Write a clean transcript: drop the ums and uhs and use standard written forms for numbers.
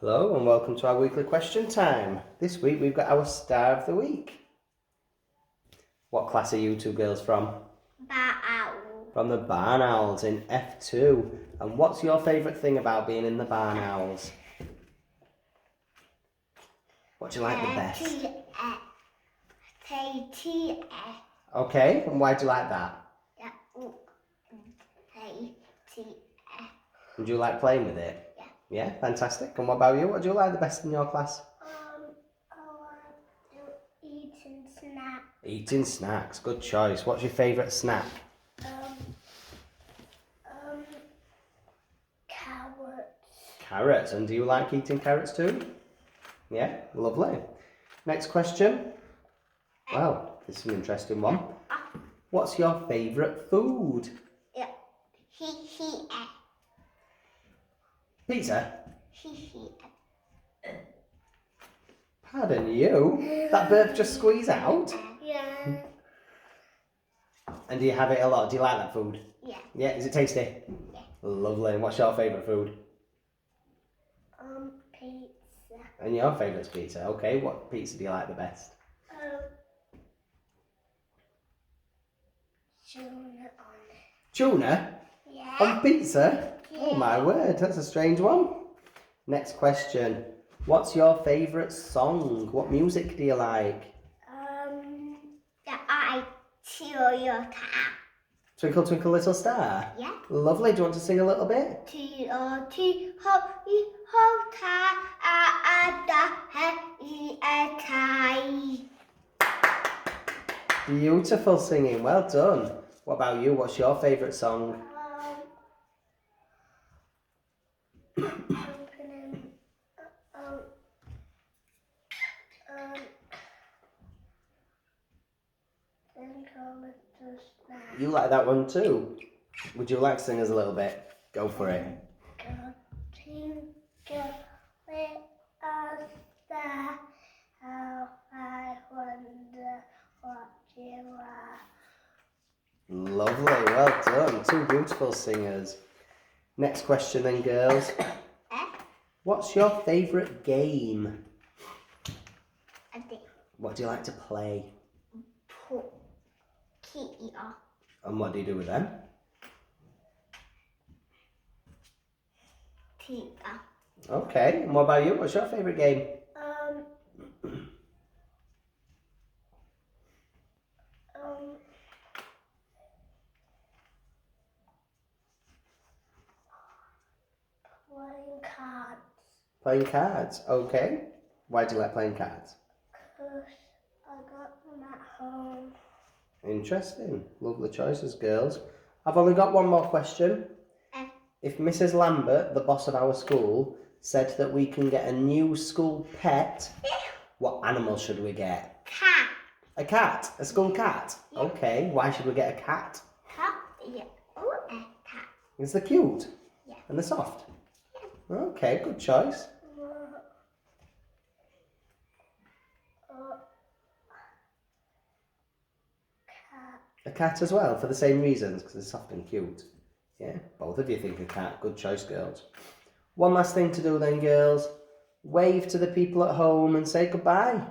Hello and welcome to our weekly question time. This week we've got our star of the week. What class are you two girls from? Barn Owl. From the Barn Owls in F2. And what's your favourite thing about being in the Barn Owls? What do you like the best? Okay, and why do you like that? And do you like playing with it? Yeah. Yeah, fantastic. And what about you? What do you like the best in your class? I like eating snacks. Eating snacks, good choice. What's your favourite snack? Carrots. Carrots. And do you like eating carrots too? Yeah, lovely. Next question. Wow, this is an interesting one. What's your favourite food? Yeah. Pizza? Pardon you? That burp just squeezed out? Yeah. And do you have it a lot? Do you like that food? Yeah. Yeah, is it tasty? Yeah. Lovely. And what's your favourite food? Pizza. And your favourite's pizza? Okay, what pizza do you like the best? Tuna on it. Tuna? Yeah. On pizza? Yeah. Oh my word, that's a strange one. Next question. What's your favourite song? What music do you like? The I Chill Your Cat. Twinkle Twinkle Little Star? Yeah. Lovely, do you want to sing a little bit? Beautiful singing, well done. What about you? What's your favourite song? You like that one too? Would you like to sing us a little bit? Go for it. How I wonder what you are. Lovely, well done. Two beautiful singers. Next question then, girls. What's your favourite game? What do you like to play? And what do you do with them? Okay, and what about you? What's your favourite game? Playing cards. Playing cards, okay. Why do you like playing cards? Because I got them at home. Interesting. Lovely choices, girls. I've only got one more question. If Mrs. Lambert, the boss of our school, said that we can get a new school pet, what animal should we get? Cat. A cat? A school cat? Yeah. Okay, why should we get a cat? Cat. Yeah. Oh, a cat. Is they cute? Yeah. And they're soft? Yeah. Okay, good choice. Cat. A cat as well, for the same reasons, because they're soft and cute. Yeah, both of you think a cat. Good choice, girls. One last thing to do then, girls. Wave to the people at home and say goodbye.